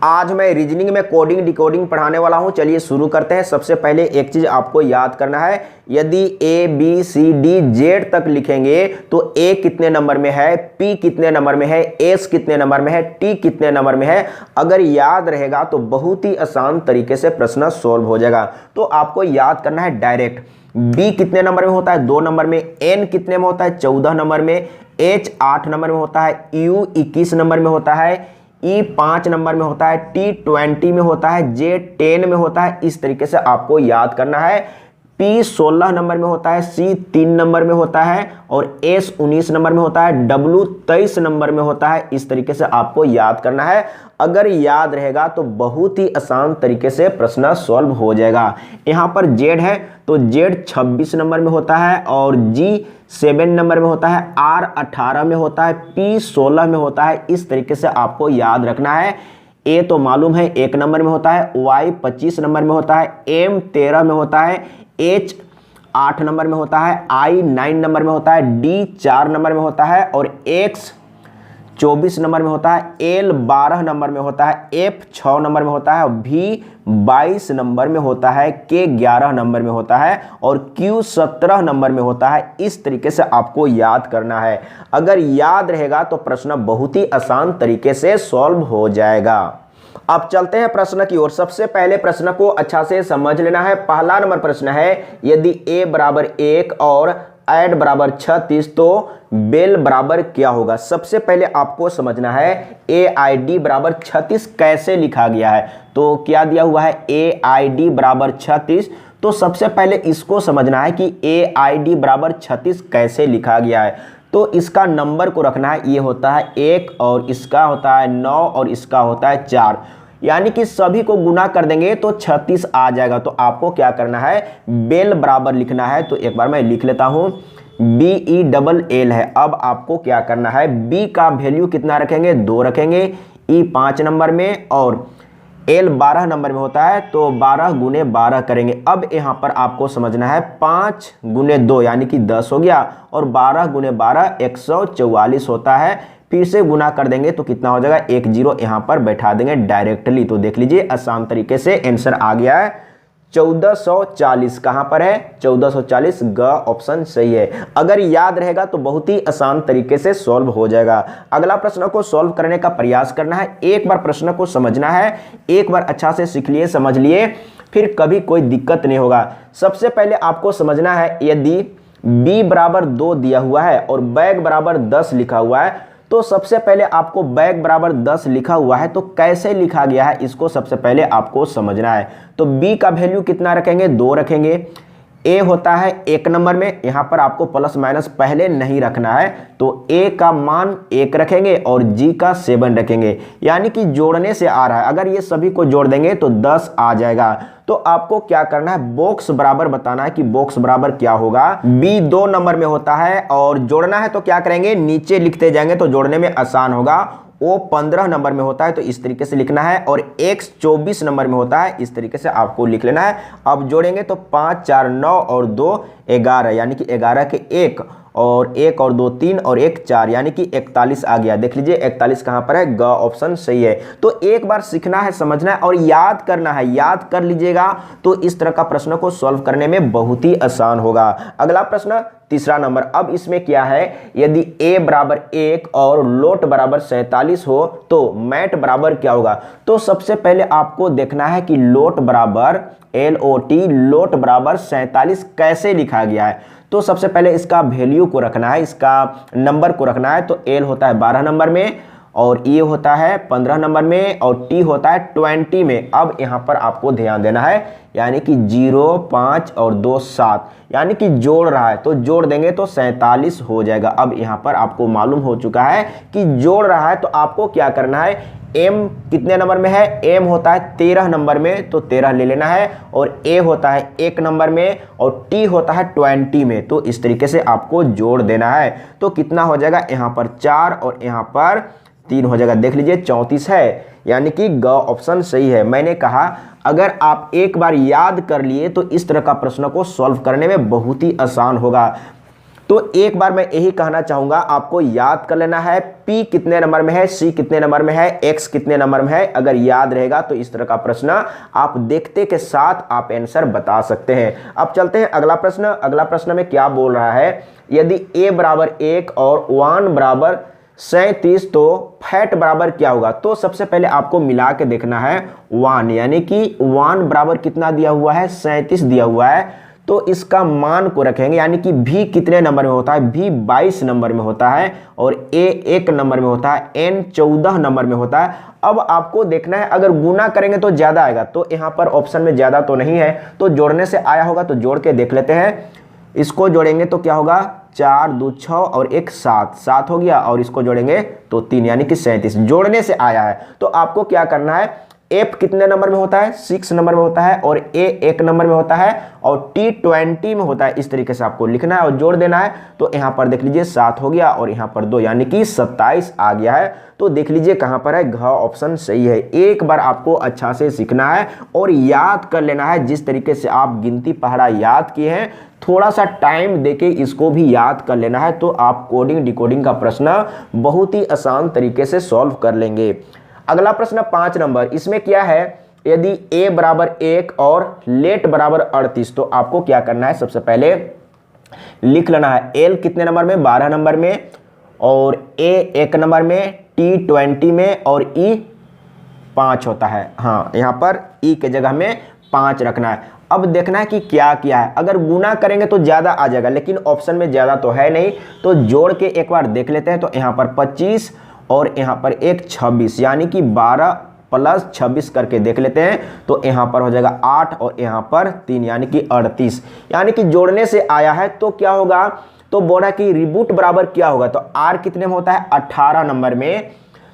आज मैं रीजनिंग में कोडिंग डिकोडिंग पढ़ाने वाला हूं। चलिए शुरू करते हैं। सबसे पहले एक चीज आपको याद करना है, यदि A B C D Z तक लिखेंगे तो ए कितने नंबर में है, पी कितने नंबर में है, एस कितने नंबर में है, टी कितने नंबर में है। अगर याद रहेगा तो बहुत ही आसान तरीके से प्रश्न सॉल्व हो जाएगा। तो आपको याद करना है डायरेक्ट, बी कितने नंबर में होता है 2 नंबर में, एन कितने में होता है 14 नंबर में, एच 8 नंबर में होता है, यू 21 नंबर में होता है, ई 5 नंबर में होता है, टी 20 में होता है, जे 10 में होता है। इस तरीके से आपको याद करना है। पी 16 नंबर में होता है, सी 3 नंबर में होता है और एस 19 नंबर में होता है, डब्ल्यू 23 नंबर में होता है। इस तरीके से आपको याद करना है। अगर याद रहेगा तो बहुत ही आसान तरीके से प्रश्न सॉल्व हो जाएगा। यहाँ पर जेड है तो जेड 26 नंबर में होता है और जी 7 नंबर में होता है, आर 18 में होता है, पी 16 में होता है। इस तरीके से आपको याद रखना है। ए तो मालूम है 1 नंबर में होता है, वाई 25 नंबर में होता है, एम 13 में होता है, एच 8 नंबर में होता है, आई 9 नंबर में होता है, डी 4 नंबर में होता है और एक्स 24 नंबर में होता है, एल 12 नंबर में होता है, एफ 6 नंबर में होता है, भी 22 नंबर में होता है, के 11 नंबर में होता है और क्यू 17 नंबर में होता है। इस तरीके से आपको याद करना है। अगर याद रहेगा तो प्रश्न बहुत ही आसान तरीके से सॉल्व हो जाएगा। अब चलते हैं प्रश्न की ओर। सबसे पहले प्रश्न को अच्छा से समझ लेना है। पहला नंबर प्रश्न है, यदि a बराबर 1 और ऐड बराबर 36 तो बेल बराबर क्या होगा। सबसे पहले आपको समझना है AID बराबर 36 कैसे लिखा गया है। तो क्या दिया हुआ है, AID बराबर 36। तो सबसे पहले इसको समझना है कि AID बराबर 36 कैसे लिखा गया है। तो इसका नंबर को रखना है, ये होता है 1 और इसका होता है 9 और इसका होता है 4, यानी कि सभी को गुना कर देंगे तो 36 आ जाएगा। तो आपको क्या करना है, बेल बराबर लिखना है। तो एक बार मैं लिख लेता हूं, BELL है। अब आपको क्या करना है, B का वैल्यू कितना रखेंगे, 2 रखेंगे, E 5 नंबर में और L 12 नंबर में होता है तो 12 गुने 12 करेंगे। अब यहाँ पर आपको समझना है 5 गुने 2 यानी कि 10 हो गया और 12 गुने 12 144 होता है। फिर से गुना कर देंगे तो कितना हो जाएगा, 1 0 यहाँ पर बैठा देंगे डायरेक्टली। तो देख लीजिए आसान तरीके से आंसर आ गया है 1440। कहाँ पर है 1440, ग ऑप्शन सही है। अगर याद रहेगा तो बहुत ही आसान तरीके से सॉल्व हो जाएगा। अगला प्रश्न को सॉल्व करने का प्रयास करना है। एक बार प्रश्न को समझना है, एक बार अच्छा से सीख लिए समझ लिए, फिर कभी कोई दिक्कत नहीं होगा। सबसे पहले आपको समझना है, यदि b बराबर 2 दिया हुआ है और बैग बराबर 10 लिखा हुआ है तो सबसे पहले आपको बैग बराबर 10 लिखा हुआ है तो कैसे लिखा गया है इसको सबसे पहले आपको समझना है। तो b का वैल्यू कितना रखेंगे, 2 रखेंगे। a होता है 1 नंबर में, यहाँ पर आपको प्लस माइनस पहले नहीं रखना है तो a का मान 1 रखेंगे और g का 7 रखेंगे, यानी कि जोड़ने से आ रहा है। अगर ये सभी को जोड़ देंगे तो 10 आ जाएगा। तो आपको क्या करना है, बॉक्स बराबर बताना है कि बॉक्स बराबर क्या होगा। b 2 नंबर में होता है और जोड़ना है तो क्या करेंगे, नीचे लिखते जाएंगे तो जोड़ने में आसान होगा। O 15 नंबर में होता है तो इस तरीके से लिखना है और X 24 नंबर में होता है, इस तरीके से आपको लिख लेना है। अब जोड़ेंगे तो 5 4 9 और 2 11, यानी कि 11 के 1 और 1 और 2 3 और 1 4, यानी कि 41 आ गया। देख लीजिए 41 कहाँ पर है, ग ऑप्शन सही है। तो एक बार सीखना है, समझना है और याद करना है। याद कर लीजिएगा तो इस तरह का प्रश्न को सॉल्व करने में बहुत ही आसान होगा। अगला प्रश्न तीसरा नंबर। अब इसमें क्या है, यदि a बराबर 1 और लोट बराबर 47 हो तो मैट बराबर क्या होगा। तो सबसे पहले आपको देखना है कि लोट बराबर LOT, लोट बराबर 47 कैसे लिखा गया है। तो सबसे पहले इसका वैल्यू को रखना है, इसका नंबर को रखना है। तो L होता है 12 नंबर में और E होता है 15 नंबर में और T होता है 20 में। अब यहाँ पर आपको ध्यान देना है, यानी कि 0 5 और 2 7, यानी कि जोड़ रहा है तो जोड़ देंगे तो 47 हो जाएगा। अब यहाँ पर आपको मालूम हो चुका है कि जोड़ रहा है तो आपको क्या करना है, M कितने नंबर में है, M होता है 13 नंबर में तो 13 ले लेना है और A होता है 1 नंबर में और T होता है 20 में। तो इस तरीके से आपको जोड़ देना है। तो कितना हो जाएगा, यहाँ पर 4 और यहाँ पर 3 हो जाएगा। देख लीजिए 34 है, यानी कि ग ऑप्शन सही है। मैंने कहा अगर आप एक बार याद कर लिए तो इस तरह का प्रश्न को सॉल्व करने में बहुत ही आसान होगा। तो एक बार मैं यही कहना चाहूंगा, आपको याद कर लेना है P कितने नंबर में है, C कितने नंबर में है, X कितने नंबर में है। अगर याद रहेगा तो इस तरह का प्रश्न आप देखते के साथ आप आंसर बता सकते हैं। अब चलते हैं अगला प्रश्न। अगला प्रश्न में क्या बोल रहा है, यदि A बराबर 1 और 1 बराबर 37 तो फैट बराबर क्या होगा। तो सबसे पहले आपको मिला के देखना है 1, यानी कि 1 बराबर कितना दिया हुआ है, 37 दिया हुआ है। तो इसका मान को रखेंगे, यानी कि V कितने नंबर में होता है, V 22 नंबर में होता है और A 1 नंबर में होता है, N 14 नंबर में होता है। अब आपको देखना है, अगर गुना करेंगे तो ज्यादा आएगा, तो यहाँ पर ऑप्शन में ज्यादा तो नहीं है, तो जोड़ने से आया होगा, तो जोड़ के देख लेते हैं। इसको जोड़ेंगे तो क्या होगा, 4 2 6 और 1 7, 7 हो गया, और इसको जोड़ेंगे तो 3, यानी कि 37 जोड़ने से आया है। तो आपको क्या करना है, F कितने नंबर में होता है, 6 नंबर में होता है और A 1 नंबर में होता है और T 20 में होता है। इस तरीके से आपको लिखना है और जोड़ देना है। तो यहाँ पर देख लीजिए 7 हो गया और यहाँ पर 2, यानी कि 27 आ गया है। तो देख लीजिए कहाँ पर है, घ ऑप्शन सही है। एक बार आपको अच्छा से सीखना है और याद कर लेना है। जिस तरीके से आप गिनती पहाड़ा याद किए हैं, थोड़ा सा टाइम देके इसको भी याद कर लेना है, तो आप कोडिंग डिकोडिंग का प्रश्न बहुत ही आसान तरीके से सॉल्व कर लेंगे। अगला प्रश्न 5 नंबर, इसमें क्या है, यदि A बराबर 1 और लेट बराबर 38, तो आपको क्या करना है, सबसे पहले लिख लेना है L कितने नंबर में, 12 नंबर में, और A 1 नंबर में, T 20 में और E 5 होता है। हाँ, यहाँ पर E के जगह में 5 रखना है। अब देखना है कि क्या किया है, अगर गुना करेंगे तो ज़्यादा आ जाएगा, लेकिन ऑप्शन में ज़्यादा तो है नहीं, तो जोड़ के एक बार देख लेते हैं। तो यहाँ पर 25 और यहाँ पर एक 26, यानी कि 12 प्लस 26 करके देख लेते हैं। तो यहाँ पर हो जाएगा 8 और यहाँ पर 3, यानी कि 38, यानी कि जोड़ने से आया है। तो क्या होगा, तो बोला कि रिबूट बराबर क्या होगा, तो R कितने में होता है, 18 नंबर में।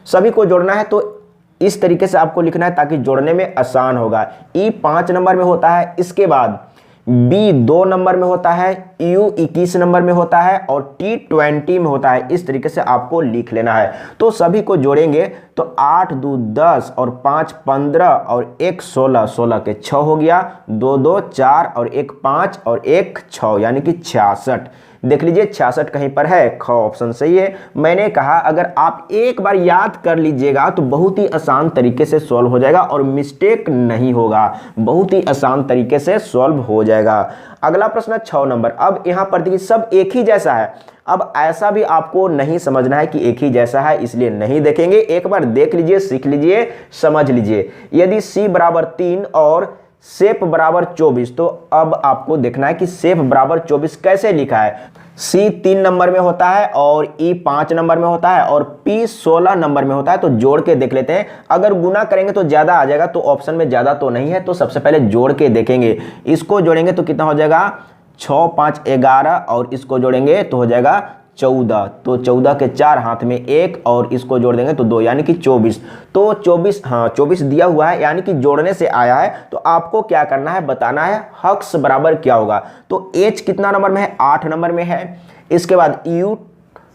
सभी को जोड़ना है तो इस तरीके से आपको लिखना है ताकि जोड़ने में आसान होगा। E 5 नंबर में होता है, इसके बाद B 2 नंबर में होता है, U 21 नंबर में होता है और T 20 में होता है। इस तरीके से आपको लिख लेना है। तो सभी को जोड़ेंगे तो 8 2 10 और 5 15 और 1 16, 16 के 6 हो गया, 2 2 4 और 1 5 और 1 6, यानी कि 66। देख लीजिए 66 कहीं पर है, ख ऑप्शन सही है। मैंने कहा अगर आप एक बार याद कर लीजिएगा तो बहुत ही आसान तरीके से सॉल्व हो जाएगा और मिस्टेक नहीं होगा, बहुत ही आसान तरीके से सॉल्व हो जाएगा। अगला प्रश्न 6 नंबर। अब यहाँ पर देखिए सब एक ही जैसा है। अब ऐसा भी आपको नहीं समझना है कि एक ही जैसा है, इसलिए नहीं देखेंगे। एक बार देख लीजिए, सीख लीजिए, समझ लीजिए। यदि C बराबर 3 और शेप बराबर 24, तो अब आपको देखना है कि शेप बराबर 24 कैसे लिखा है। C 3 नंबर में होता है और E 5 नंबर में होता है और P 16 नंबर में होता है। तो जोड़ के देख लेते हैं, अगर गुना करेंगे तो ज्यादा आ जाएगा, तो ऑप्शन में ज्यादा तो नहीं है, तो सबसे पहले जोड़ के देखेंगे। इसको जोड़ेंगे तो कितना हो जाएगा, 6 5 11 और इसको जोड़ेंगे तो हो जाएगा 14। तो 14 के 4 हाथ में 1 और इसको जोड़ देंगे तो 2, यानी कि 24। तो 24, हाँ 24 दिया हुआ है, यानी कि जोड़ने से आया है। तो आपको क्या करना है, बताना है हक्स बराबर क्या होगा। तो H कितना नंबर में है, 8 नंबर में है। इसके बाद U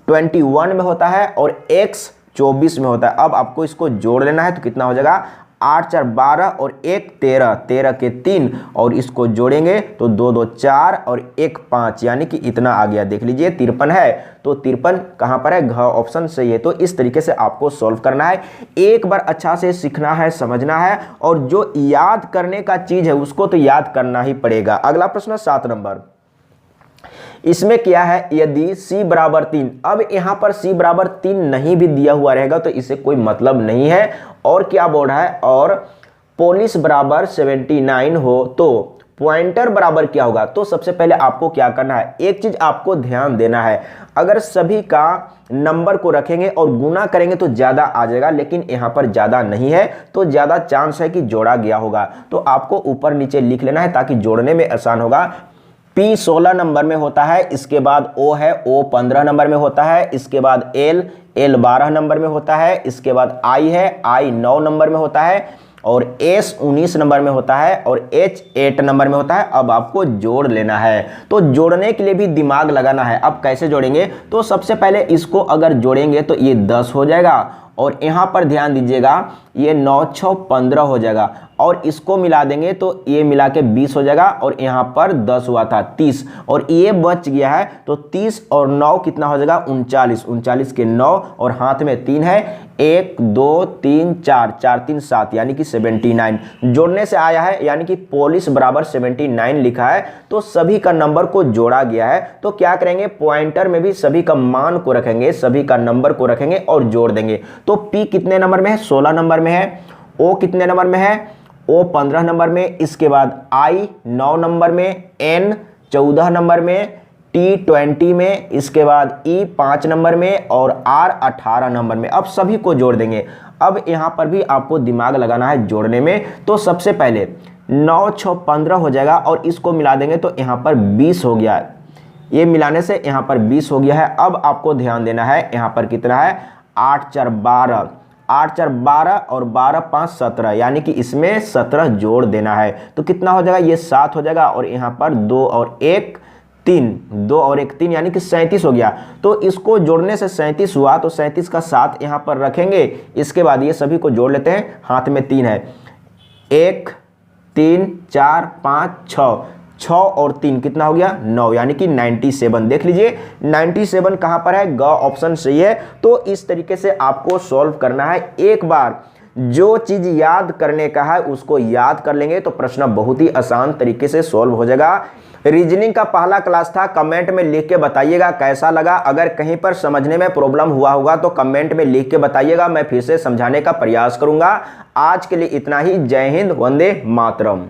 21 में होता है और X 24 में होता है। अब आपको इसको जोड़ लेना है तो कितना हो जाएगा, 8 4 12 और 1 13, 13 के 3 और इसको जोड़ेंगे तो 2 2 4 और 1 5, यानी कि इतना आ गया। देख लीजिए 53 है, तो 53 कहाँ पर है, घ ऑप्शन सही है। तो इस तरीके से आपको सॉल्व करना है। एक बार अच्छा से सीखना है, समझना है, और जो याद करने का चीज है उसको तो याद करना ही पड़ेगा। अगला प्रश्न 7 नंबर। इसमें क्या है, यदि C बराबर 3, अब यहाँ पर C बराबर 3 नहीं भी दिया हुआ रहेगा तो इसे कोई मतलब नहीं है। और क्या बोल रहा है, और पोलिस बराबर 79 हो तो पॉइंटर बराबर क्या होगा। तो सबसे पहले आपको क्या करना है, एक चीज आपको ध्यान देना है, अगर सभी का नंबर को रखेंगे और गुना करेंगे तो ज्यादा आ जाएगा, लेकिन यहाँ पर ज्यादा नहीं है, तो ज्यादा चांस है कि जोड़ा गया होगा। तो आपको ऊपर नीचे लिख लेना है ताकि जोड़ने में आसान होगा। P 16 नंबर में होता है, इसके बाद O है, O 15 नंबर में होता है, इसके बाद L 12 नंबर में होता है, इसके बाद I है, I 9 नंबर में होता है और S 19 नंबर में होता है और H 8 नंबर में होता है। अब आपको जोड़ लेना है, तो जोड़ने के लिए भी दिमाग लगाना है। अब कैसे जोड़ेंगे, तो सबसे पहले इसको अगर जोड़ेंगे तो ये 10 हो जाएगा और यहाँ पर ध्यान दीजिएगा ये 9 6 15 हो जाएगा और इसको मिला देंगे तो ये मिला के 20 हो जाएगा और यहाँ पर 10 हुआ था 30 और ये बच गया है तो 30 और 9 कितना हो जाएगा 39, 39 के 9 और हाथ में 3 है 1 2 3 4 4 3 7 यानी कि 79 जोड़ने से आया है यानी कि पोलिश बराबर 79 लिखा है तो सभी का नंबर को जोड़ा गया है। तो क्या करेंगे पॉइंटर में भी सभी का मान को रखेंगे, सभी का नंबर को रखेंगे और जोड़ देंगे। तो P कितने नंबर में है 16 नंबर में है, O कितने नंबर में है O 15 नंबर में, इसके बाद I 9 नंबर में, N 14 नंबर में, T 20 में, इसके बाद E 5 नंबर में और R 18 नंबर में। अब सभी को जोड़ देंगे। अब यहाँ पर भी आपको दिमाग लगाना है जोड़ने में। तो सबसे पहले 9 6 15 हो जाएगा और इसको मिला देंगे तो यहाँ पर 20 हो गया है, ये मिलाने से यहाँ पर 20 हो गया है। अब आपको ध्यान देना है यहाँ पर कितना है 8 4 12, 8 4 12 और 12 5 17 यानी कि इसमें 17 जोड़ देना है। तो कितना हो जाएगा ये 7 हो जाएगा और यहाँ पर 2 और 1 3, 2 और 1 3 यानी कि 37 हो गया। तो इसको जोड़ने से 37 हुआ तो 37 का 7 यहाँ पर रखेंगे। इसके बाद ये सभी को जोड़ लेते हैं, हाथ में 3 है 1 3 4 5 6, 6 और 3 कितना हो गया 9 यानी कि 97। देख लीजिए 97 कहाँ पर है, ग ऑप्शन सही है। तो इस तरीके से आपको सॉल्व करना है। एक बार जो चीज याद करने का है उसको याद कर लेंगे तो प्रश्न बहुत ही आसान तरीके से सॉल्व हो जाएगा। रीजनिंग का पहला क्लास था, कमेंट में लिख के बताइएगा कैसा लगा। अगर कहीं पर समझने में प्रॉब्लम हुआ होगा तो कमेंट में लिख के बताइएगा, मैं फिर से समझाने का प्रयास करूंगा। आज के लिए इतना ही। जय हिंद, वंदे मातरम।